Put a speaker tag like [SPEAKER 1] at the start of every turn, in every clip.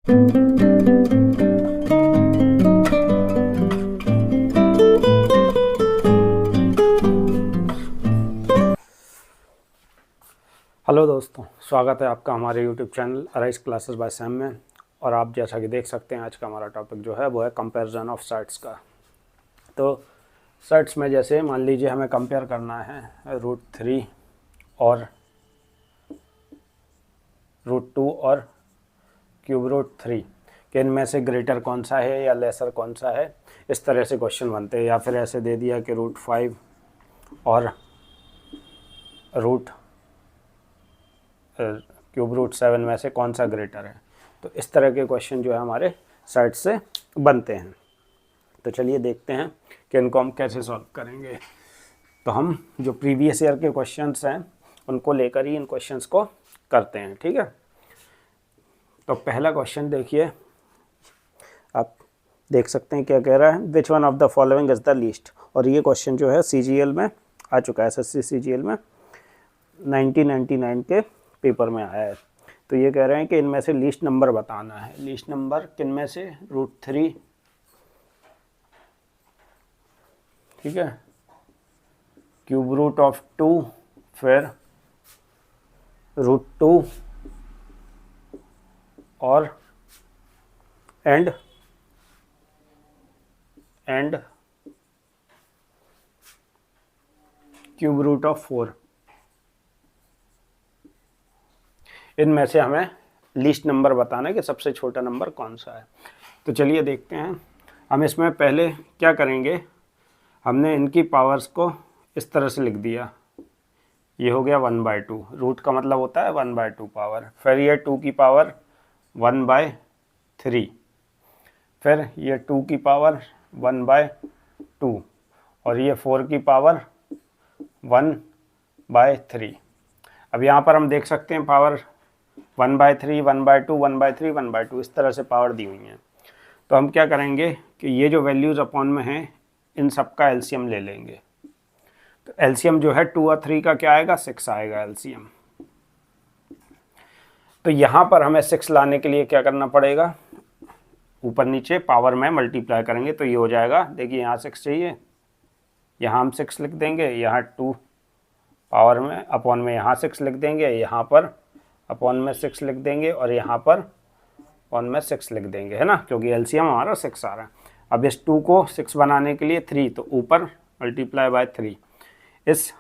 [SPEAKER 1] Hello दोस्तों, स्वागत है आपका हमारे YouTube channel arise classes by Sam में। और आप जैसा कि देख सकते हैं आज का हमारा टॉपिक जो है वो है कंपैरिजन ऑफ सेट्स का। तो सेट्स में जैसे मान लीजिए हमें कंपेयर करना है √3 और √2 और √3 कि इनमें से ग्रेटर कौन सा है या लेसर कौन सा है। इस तरह से क्वेश्चन बनते हैं। या फिर ऐसे दे दिया कि √5 और √7 में से कौन सा ग्रेटर है। तो इस तरह के क्वेश्चन जो है हमारे साइड से बनते हैं। तो चलिए देखते हैं कि इनको हम कैसे सॉल्व करेंगे। तो हम जो प्रीवियस ईयर के क्वेश्चंस हैं उनको लेकर ही इन क्वेश्चंस को करते हैं, ठीक है। तो पहला क्वेश्चन देखिए, आप देख सकते हैं क्या कह रहा है, which one of the following is the least. और ये क्वेश्चन जो है CGL में आ चुका है, SSC CGL में 1999 के पेपर में आया है। तो ये कह रहे हैं कि इनमें से लीस्ट नंबर बताना है। लीस्ट नंबर किन में से, √3, ठीक है, क्यूब रूट ऑफ 2, फिर √2 और एंड क्यूब रूट ऑफ 4। इनमें से हमें लीस्ट नंबर बताना है कि सबसे छोटा नंबर कौन सा है। तो चलिए देखते हैं। हम इसमें पहले क्या करेंगे, हमने इनकी पावर्स को इस तरह से लिख दिया। ये हो गया 1/2, रूट का मतलब होता है 1/2 पावर। फिर ये 2 की पावर 1/3, फिर ये 2 की पावर 1/2 और ये 4 की पावर 1/3। अब यहाँ पर हम देख सकते हैं पावर 1/3, 1/2, 1/3, 1/2 इस तरह से पावर दी हुई हैं। तो हम क्या करेंगे कि ये जो वैल्यूज़ अपॉन में हैं इन सब का एलसीएम ले लेंगे। तो एलसीएम जो है 2 और 3 का क्या आएगा, 6 आएगा एलसीएम। तो यहाँ पर हमें 6 लाने के लिए क्या करना पड़ेगा, ऊपर नीचे पावर में मल्टीप्लाई करेंगे। तो ये हो जाएगा, देखिए यहाँ 6 चाहिए, यहाँ हम 6 लिख देंगे, यहाँ 2 पावर में अपॉन में यहाँ 6 लिख देंगे, यहाँ पर अपॉन में 6 लिख देंगे और यहाँ पर अपॉन में 6 लिख देंगे, है ना, क्योंकि एलसीएम हमारा 6 आ रहा है। अब इस 2 को 6 बनाने के लिए 3, तो ऊपर मल्टीप्लाई बाय 3। इस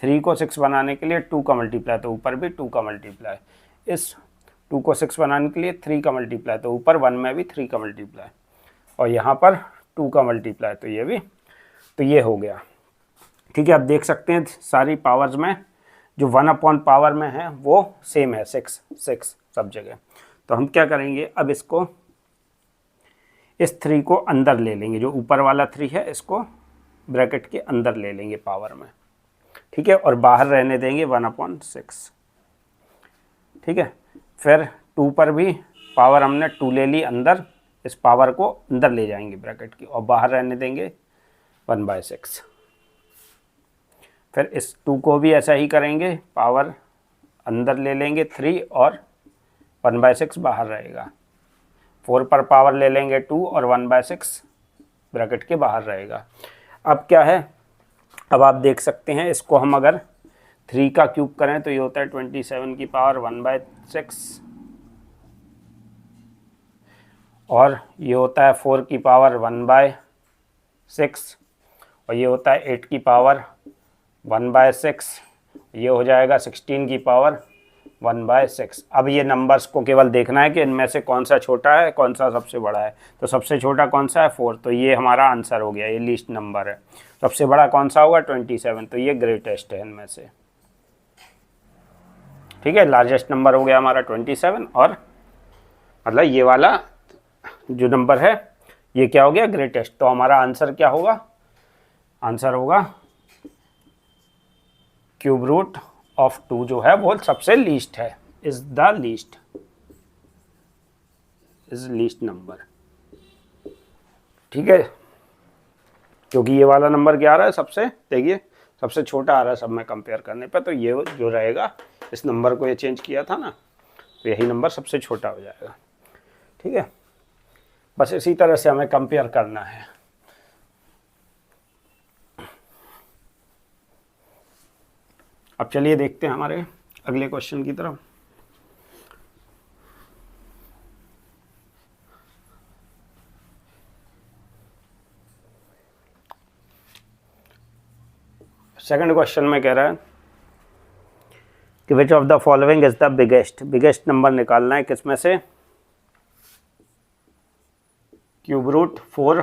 [SPEAKER 1] 3 को 6 बनाने के लिए 2 का मल्टीप्लाई, तो ऊपर भी 2 का मल्टीप्लाई। इस 2 को 6 बनाने के लिए 3 का मल्टीप्लाई, तो ऊपर 1 में भी 3 का मल्टीप्लाई और यहाँ पर 2 का मल्टीप्लाई, तो ये भी, तो ये हो गया, ठीक है। अब देख सकते हैं सारी पावर्स में जो 1 अपॉन पावर में है वो सेम है, 6 सब जगह। तो हम क्या करेंगे, अब इसको इस 3 को अंदर ले लेंगे, जो ऊपर वाला 3 है इसको ब्रैकेट के अंदर ले लेंगे पावर में, ठीक है, और बाहर रहने देंगे 1/6, ठीक है। फिर 2 पर भी पावर हमने 2 ले ली अंदर, इस पावर को अंदर ले जाएंगे ब्रैकेट की और बाहर रहने देंगे 1/6। फिर इस 2 को भी ऐसा ही करेंगे, पावर अंदर ले लेंगे 3 और 1/6 बाहर रहेगा। 4 पर पावर ले लेंगे 2 और 1/6 ब्रैकेट के बाहर रहेगा। अब क्या है, अब आप देख सकते हैं इसको हम अगर 3 का क्यूब करें तो ये होता है 27 की पावर 1/6 और ये होता है 4 की पावर 1/6 और ये होता है 8 की पावर 1/6, ये हो जाएगा 16 की पावर 1/6। अब ये नंबर्स को केवल देखना है कि इनमें से कौन सा छोटा है कौन सा सबसे बड़ा है। तो सबसे छोटा कौन सा है, 4, तो ये हमारा आंसर हो गया, ये लीस्ट नंबर है। सबसे बड़ा कौन सा होगा, 27, तो ये ग्रेटेस्ट है इनमें से, ठीक है। लार्जेस्ट नंबर हो गया हमारा 27 और मतलब ये वाला जो नंबर है ये क्या हो गया, ग्रेटेस्ट। तो हमारा आंसर क्या होगा, आंसर होगा क्यूब रूट ऑफ 2 जो है वो सबसे लीस्ट है, is the least, is least number, ठीक है। क्योंकि ये वाला नंबर क्या आ रहा है सबसे, देखिए सबसे छोटा आ रहा है सब में कंपेयर करने पर, तो ये जो रहेगा, इस नंबर को ये चेंज किया था ना, तो यही नंबर सबसे छोटा हो जाएगा। ठीक है, बस इसी तरह से हमें कंपेयर करना है। अब चलिए देखते हैं हमारे अगले क्वेश्चन की तरफ। सेकंड क्वेश्चन में कह रहा है कि which of the following is the biggest number निकालना है, किसमें से? क्यूब रूट 4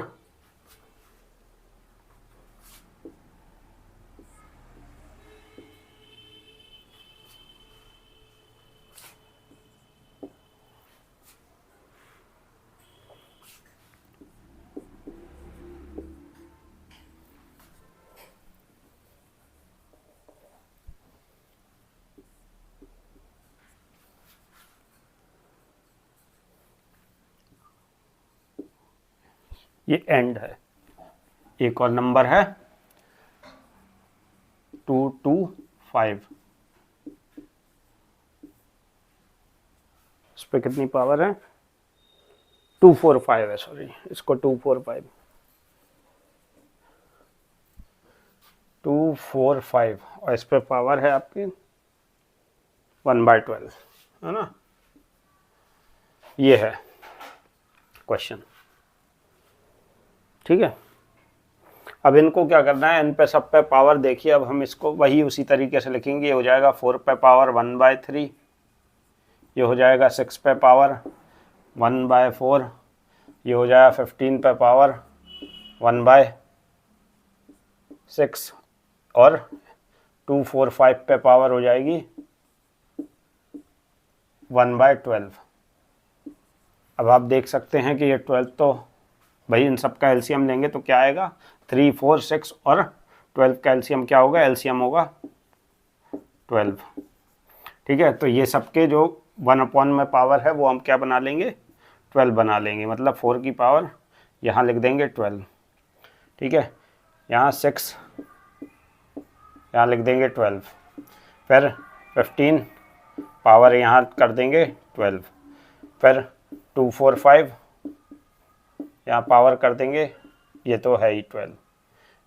[SPEAKER 1] ये एंड है। एक और नंबर है 225, इस पर कितनी पावर है? 245 है, सॉरी, इसको 245 और इस पर पावर है आपकी 1/12, है ना। ये है क्वेश्चन, ठीक है। अब इनको क्या करना है, इन पे सब पे पावर देखिए। अब हम इसको वही उसी तरीके से लिखेंगे। ये हो जाएगा 4 पे पावर 1/3, ये हो जाएगा 6 पे पावर 1/4, ये हो जाएगा 15 पे पावर 1/6 और 245 पे पावर हो जाएगी 1/12। अब आप देख सकते हैं कि ये 12 तो भाई इन सब का एलसीएम लेंगे तो क्या आएगा? 3, 4, 6 और 12 का एलसीएम क्या होगा? एलसीएम होगा 12, ठीक है। तो ये सबके जो 1/, में पावर है वो हम क्या बना लेंगे? 12 बना लेंगे। मतलब 4 की पावर यहाँ लिख देंगे 12, ठीक है। यहाँ 6, यहाँ लिख देंगे 12, फिर 15 पावर यहाँ कर देंगे 12, फिर 245 यहाँ पावर कर देंगे, ये तो है ही 12,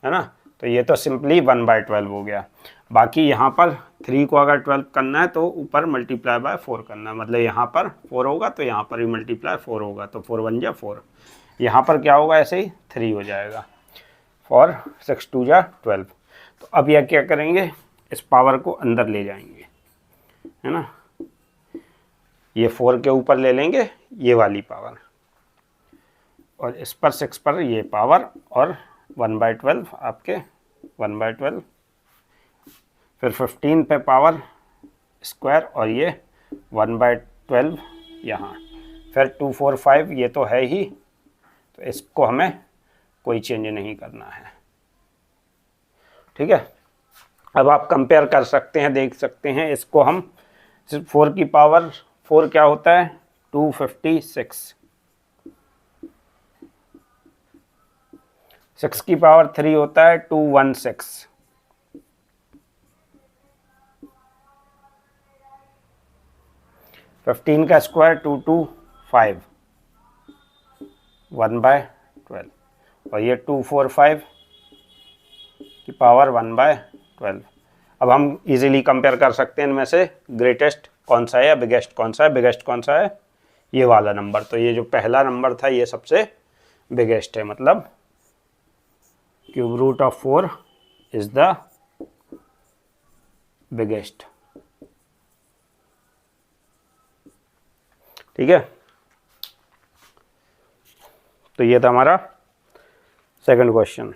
[SPEAKER 1] है ना। तो ये तो सिंपली 1/12 हो गया। बाकी यहाँ पर 3 को अगर 12 करना है तो ऊपर मल्टीप्लाई बाय 4 करना है। मतलब यहाँ पर 4 होगा तो यहाँ पर भी मल्टीप्लाई 4 होगा, तो 4 1 जा 4। यहाँ पर क्या होगा? ऐसे ही 3 हो जाएगा, 4 6 2 जा 12। तो अब यह क्या करेंगे? इस पावर को अंदर ले जाएंगे, है ना। ये 4 के ऊपर ले लेंगे ये वाली पावर, और इस पर 6 पर ये पावर, और 1/12 आपके 1/12, फिर 15 पे पावर स्क्वायर और ये 1/12 यहाँ, फिर 245 ये तो है ही, तो इसको हमें कोई चेंज नहीं करना है, ठीक है। अब आप कंपेयर कर सकते हैं, देख सकते हैं। इसको हम 4 की पावर 4 क्या होता है? 256, 6 की पावर 3 होता है 216, 15 का स्क्वायर 225, 1/12, और ये 245 की पावर 1/12। अब हम इजीली कंपेयर कर सकते हैं इनमें से ग्रेटेस्ट कौन सा है या बिगेस्ट कौन सा है। बिगेस्ट कौन सा है? ये वाला नंबर। तो ये जो पहला नंबर था ये सबसे बिगेस्ट है। मतलब cube root of 4 is the biggest, ठीक है। तो ये था हमारा सेकंड क्वेश्चन।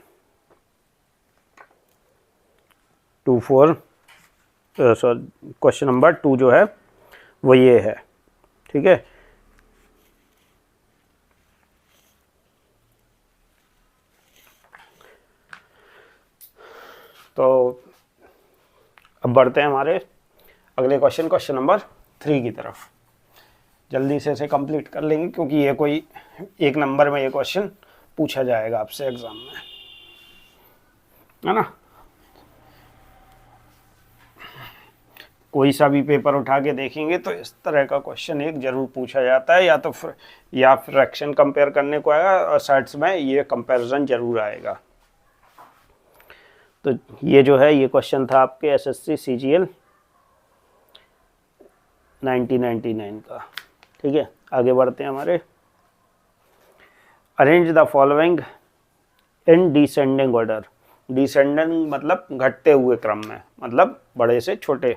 [SPEAKER 1] क्वेश्चन नंबर 2 जो है वो ये है, ठीक है। तो अब बढ़ते हैं हमारे अगले क्वेश्चन नंबर 3 की तरफ। जल्दी से इसे कंप्लीट कर लेंगे क्योंकि ये कोई एक नंबर में ये क्वेश्चन पूछा जाएगा आपसे एग्जाम में, है ना। कोई सा भी पेपर उठा के देखेंगे तो इस तरह का क्वेश्चन एक जरूर पूछा जाता है, या फ्रैक्शन कंपेयर करने को आएगा और साइड्स में ये कंपैरिजन जरूर आएगा। तो ये जो है ये क्वेश्चन था आपके एसएससी सीजीएल 1999 का। ठीक है, आगे बढ़ते हैं हमारे। Arrange the following in descending order. Descending मतलब घटते हुए क्रम में, मतलब बड़े से छोटे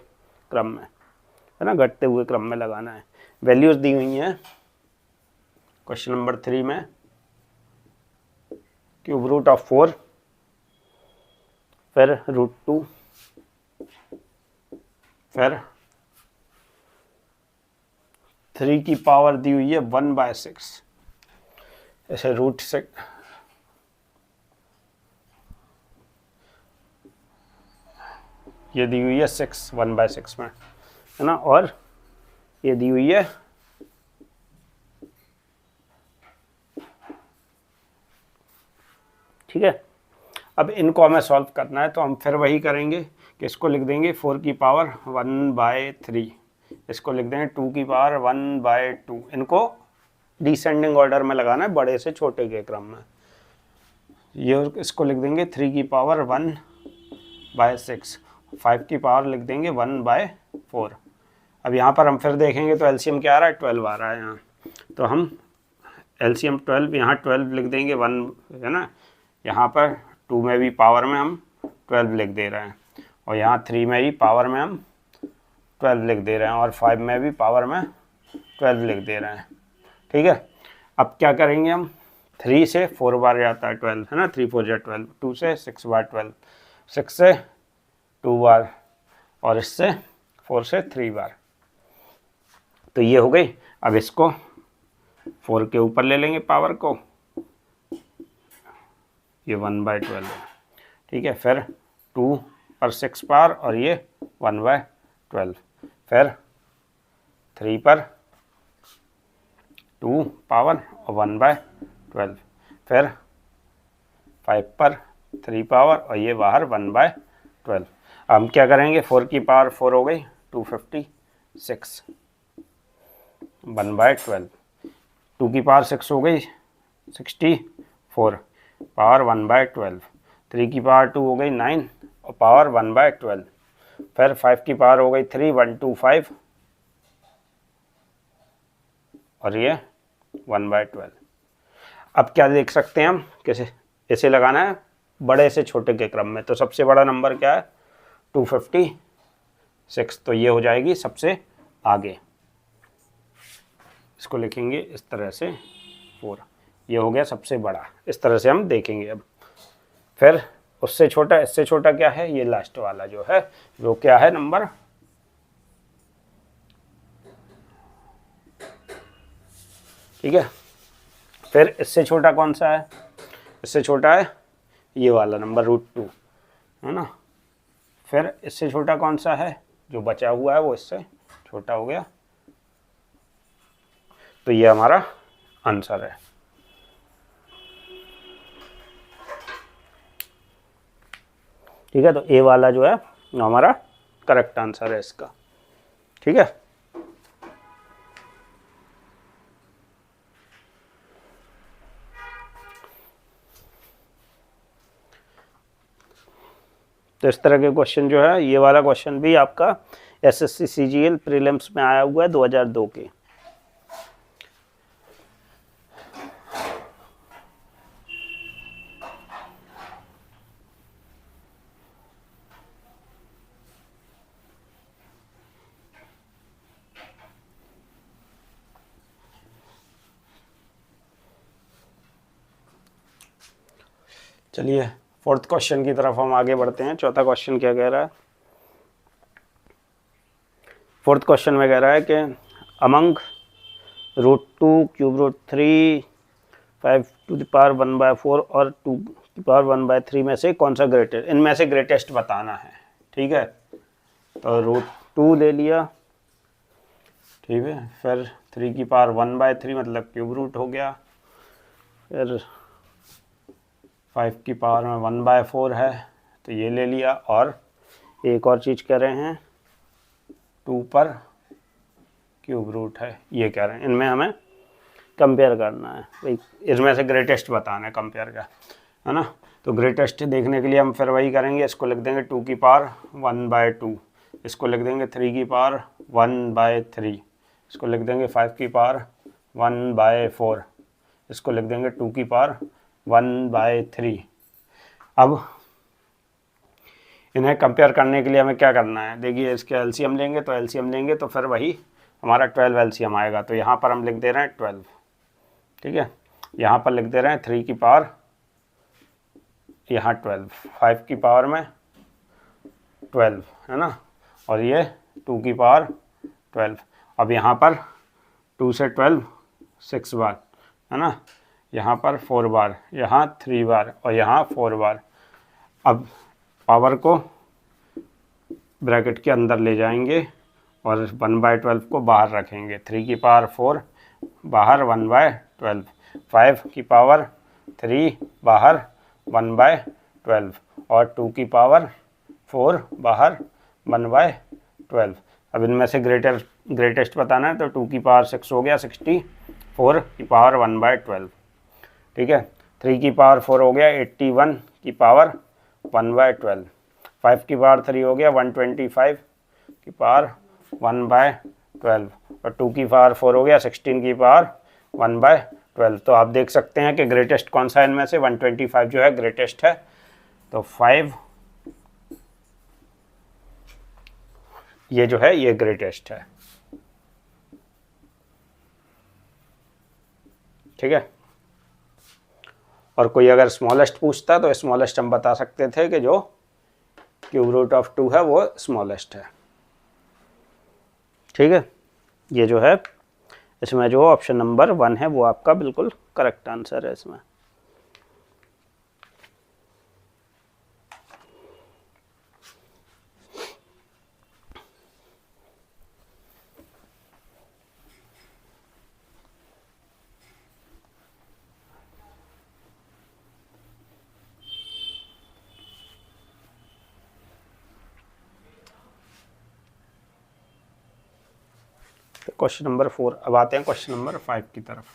[SPEAKER 1] क्रम में, है ना, घटते हुए क्रम में लगाना है। वैल्यूज दी हुई हैं क्वेश्चन नंबर 3 में। क्यूब रूट ऑफ 4, फिर √2, फिर 3 की पावर दी हुई है 1/6, ऐसे √6, ये दी हुई है 6 1/6 में, है ना, और ये दी हुई है ठीक है। अब इनको हमें सॉल्व करना है तो हम फिर वही करेंगे कि इसको लिख देंगे 4 की पावर 1/3, इसको लिख देंगे 2 की पावर 1/2। इनको डिसेंडिंग ऑर्डर में लगाना है, बड़े से छोटे के क्रम में। ये इसको लिख देंगे 3 की पावर 1/6, 5 की पावर लिख देंगे 1/4। अब यहाँ पर हम फिर देखेंगे तो एलसीएम क्या आ रहा है, 12 आ रहा है यहाँ, तो हम एलसीएम 12, यहाँ 12 लिख देंगे 1, है ना, यहाँ पर 2 में भी पावर में हम 12 लिख दे रहे हैं, और यहाँ 3 में भी पावर में हम 12 लिख दे रहे हैं, और 5 में भी पावर में 12 लिख दे रहे हैं। ठीक है, अब क्या करेंगे हम, 3 से 4 बार जाता है 12, है ना, 3 4 जा 12, 2 से 6 बार 12, 6 से 2 बार, और इससे 4 से 3 बार। तो ये हो गई। अब इसको 4 के ऊपर ले लेंगे पावर को, ये 1/12 है। ठीक है, फिर 2 पर 6 पावर और ये 1/12, फिर 3 पर 2 पावर और 1/12, फिर 5 पर 3 पावर और ये बाहर 1/12। हम क्या करेंगे, 4 की पावर 4 हो गई 256, 1/12, 2 की पावर 6 हो गई 64, पावर 1/12, 3 की पावर 2 हो गई 9 और पावर 1/12, फिर 5 की पावर हो गई 3 125 और ये 1/12। अब क्या देख सकते हैं हम, कैसे ऐसे लगाना है बड़े से छोटे के क्रम में। तो सबसे बड़ा नंबर क्या है, 256, तो ये हो जाएगी सबसे आगे। इसको लिखेंगे इस तरह से 4, ये हो गया सबसे बड़ा। इस तरह से हम देखेंगे। अब फिर उससे छोटा, इससे छोटा क्या है, ये लास्ट वाला जो है वो क्या है नंबर, ठीक है। फिर इससे छोटा कौन सा है, इससे छोटा है ये वाला नंबर √2, है ना। फिर इससे छोटा कौन सा है, जो बचा हुआ है वो इससे छोटा हो गया। तो ये हमारा आंसर है। ठीक है, तो ए वाला जो है हमारा करेक्ट आंसर है इसका। ठीक है, तो इस तरह के क्वेश्चन जो है, ये वाला क्वेश्चन भी आपका एसएससी सीजीएल प्रीलिम्स में आया हुआ है 2002 के। चलिए फोर्थ क्वेश्चन की तरफ हम आगे बढ़ते हैं। चौथा क्वेश्चन क्या कह रहा है, फोर्थ क्वेश्चन में कह रहा है कि among √2 cube √3 5 to the power 1/4 और 2 की पावर 1/3 में से कौन सा ग्रेटेस्ट, इनमें से ग्रेटेस्ट बताना है। ठीक है, तो √2 ले लिया, ठीक है, फिर 3 की पावर 1/3 मतलब क्यूब रूट हो गया, फिर 5 की पावर में 1/4 है तो ये ले लिया, और एक और चीज़ कह रहे हैं 2 पर क्यूब रूट है, ये कह रहे हैं। इनमें हमें कंपेयर करना है भाई, इसमें से ग्रेटेस्ट बताना है कंपेयर का, है ना। तो ग्रेटेस्ट देखने के लिए हम फिर वही करेंगे, इसको लिख देंगे 2 की पावर 1/2, इसको लिख देंगे 3 की पावर 1/3, इसको लिख देंगे 5 की पावर 1/4, इसको लिख देंगे 2 की पावर 1/3। अब इन्हें कंपेयर करने के लिए हमें क्या करना है, देखिए इसके एलसीएम लेंगे, तो एलसीएम लेंगे तो फिर वही हमारा 12 एलसीएम आएगा। तो यहाँ पर हम लिख दे रहे हैं 12, ठीक है। यहाँ पर लिख दे रहे हैं 3 की पावर, यहाँ 12, 5 की पावर में 12, है ना, और ये 2 की पावर 12। अब यहाँ पर 2 से 12 6 बार, है ना, यहाँ पर 4 बार, यहाँ 3 बार और यहाँ 4 बार। अब पावर को ब्रैकेट के अंदर ले जाएंगे और 1/12 को बाहर रखेंगे। 3 की पावर 4 बाहर 1/12, 5 की पावर 3 बाहर 1/12 और 2 की पावर 4 बाहर 1/12। अब इनमें से ग्रेटेस्ट बताना है, तो 2 की पावर 6 हो गया 60, 4 की पावर 1/12, ठीक है। 3 की पावर 4 हो गया 81 की पावर 1/12, 5 की पावर 3 हो गया 125 की पावर 1/12 और 2 की पावर 4 हो गया 16 की पावर 1/12। तो आप देख सकते हैं कि ग्रेटेस्ट कौन सा है इनमें से, 125 जो है ग्रेटेस्ट है। तो 5 ये जो है ये ग्रेटेस्ट है, ठीक है। और कोई अगर स्मॉलेस्ट पूछता तो स्मॉलेस्ट हम बता सकते थे कि जो क्यूब रूट ऑफ 2 है वो स्मॉलेस्ट है, ठीक है। ये जो है इसमें जो ऑप्शन नंबर 1 है वो आपका बिल्कुल करेक्ट आंसर है इसमें। Question number 4। अब आते हैं क्वेश्चन नंबर 5 की तरफ।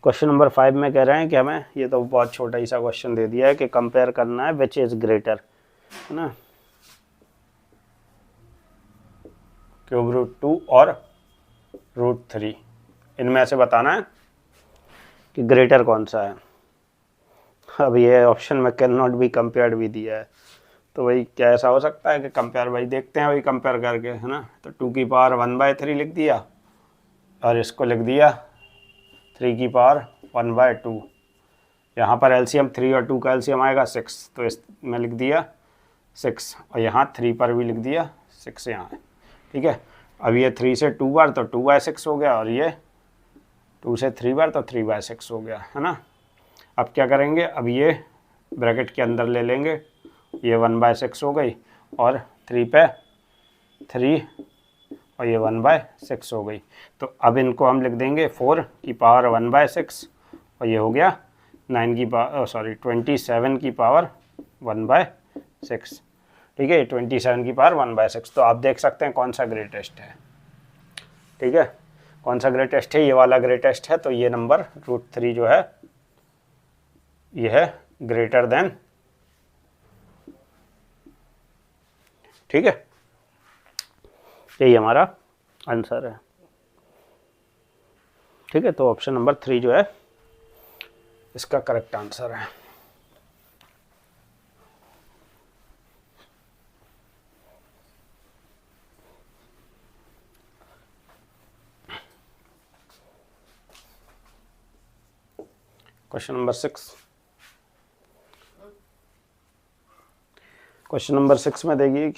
[SPEAKER 1] क्वेश्चन नंबर 5 में कह रहे हैं कि हमें, ये तो बहुत छोटा ही सा क्वेश्चन दे दिया है कि कंपेयर करना है विच इज ग्रेटर, है ना, क्यूब रूट 2 और रूट 3, इनमें से बताना है कि ग्रेटर कौन सा है। अब ये ऑप्शन में कैन नॉट बी कंपेयर्ड भी दिया है, तो वही क्या ऐसा हो सकता है कि कंपेयर, भाई देखते हैं वही कंपेयर करके, है ना। तो 2 की पावर 1/3 लिख दिया और इसको लिख दिया 3 की पावर 1/2। यहाँ पर एलसीएम 3 और 2 का एलसीएम आएगा 6, तो इसमें लिख दिया 6 और यहाँ 3 पर भी लिख दिया 6 यहाँ है, ठीक है। अब ये 3 से 2 बार तो 2/6 हो गया और ये 2 से 3 बार तो 3/6 हो गया, है ना। अब क्या करेंगे, अब ये ब्रैकेट के अंदर ले लेंगे, ये 1/6 हो गई और 3 पे 3 और ये 1/6 हो गई। तो अब इनको हम लिख देंगे 4 की पावर 1/6 और ये हो गया 27 की पावर 1/6, ठीक है। 27 की पावर 1/6। तो आप देख सकते हैं कौन सा ग्रेटेस्ट है, ठीक है। कौन सा ग्रेटेस्ट है, ये वाला ग्रेटेस्ट है। तो ये नंबर रूट 3 जो है ये है ग्रेटर देन, ठीक है। यही हमारा आंसर है, ठीक है। तो ऑप्शन नंबर 3 जो है इसका करेक्ट आंसर है। Question number 6। क्वेश्चन नंबर 6 में देखिए,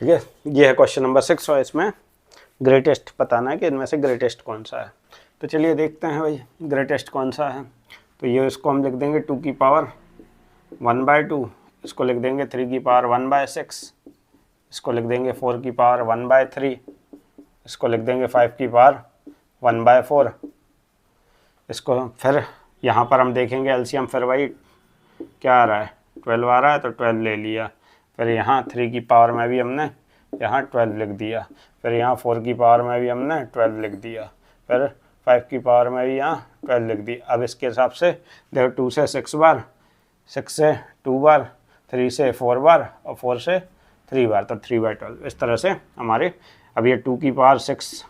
[SPEAKER 1] ठीक है। ये है क्वेश्चन नंबर 6 और इसमें ग्रेटेस्ट बताना है कि इनमें से ग्रेटेस्ट कौन सा है। तो चलिए देखते हैं भाई ग्रेटेस्ट कौन सा है। तो ये इसको हम लिख देंगे 2 की पावर 1/2, इसको लिख देंगे 3 की पावर 1/6, इसको लिख देंगे 4 की पावर 1/3, इसको लिख देंगे 5 की पावर 1/4। इसको फिर यहाँ पर हम देखेंगे एलसीएम, फिर वही क्या आ रहा है 12 आ रहा है तो 12 ले लिया। फिर यहाँ 3 की पावर में भी हमने यहाँ 12 लिख दिया। फिर यहाँ 4 की पावर में भी हमने 12 लिख दिया। फिर 5 की पावर में भी यहाँ 12 लिख दी। अब इसके हिसाब से देखो 2 से 6 बार, 6 से 2 बार, 3 से 4 बार और 4 से 3 बार, तो 3/12। इस तरह से हमारे अब ये 2 की पावर 6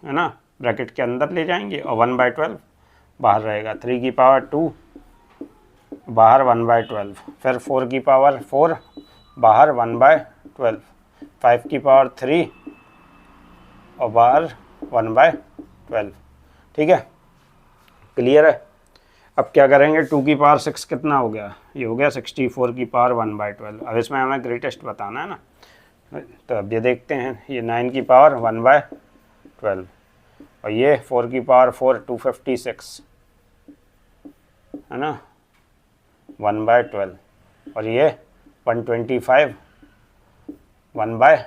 [SPEAKER 1] है ना ब्रैकेट के अंदर ले जाएंगे और 1/12 बाहर रहेगा। 3 की पावर 2 बाहर 1/12, फिर 4 की पावर 4 बाहर 1/12, 5 की पावर 3 और बाहर 1/12। ठीक है, क्लियर है। अब क्या करेंगे 2 की पावर 6 कितना हो गया, ये हो गया 64 की पावर 1/12। अब इसमें हमें ग्रेटेस्ट बताना है ना, तो अब ये देखते हैं ये 9 की पावर 1/12 और ये 4 की पावर 4 256 है ना 1/12 और ये 125 1/12।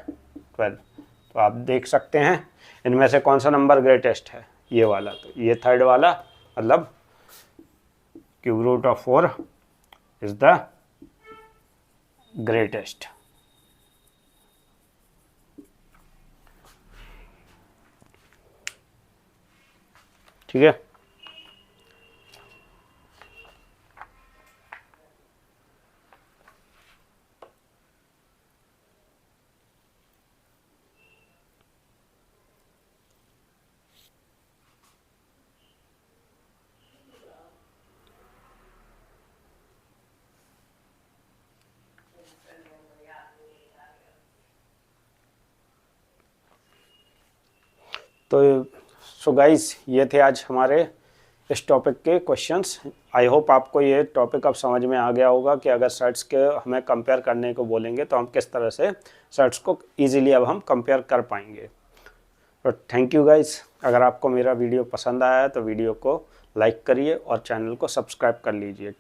[SPEAKER 1] तो आप देख सकते हैं इनमें से कौन सा नंबर ग्रेटेस्ट है, ये वाला। तो ये थर्ड वाला मतलब cube root of 4 is the greatest. ठीक है, तो सो गाइस ये थे आज हमारे इस टॉपिक के क्वेश्चंस। आई होप आपको ये टॉपिक अब समझ में आ गया होगा कि अगर सेट्स के हमें कंपेयर करने को बोलेंगे तो हम किस तरह से सेट्स को इजीली अब हम कंपेयर कर पाएंगे। तो थैंक यू गाइस। अगर आपको मेरा वीडियो पसंद आया है तो वीडियो को लाइक करिए और चैनल को सब्सक्राइब कर लीजिए।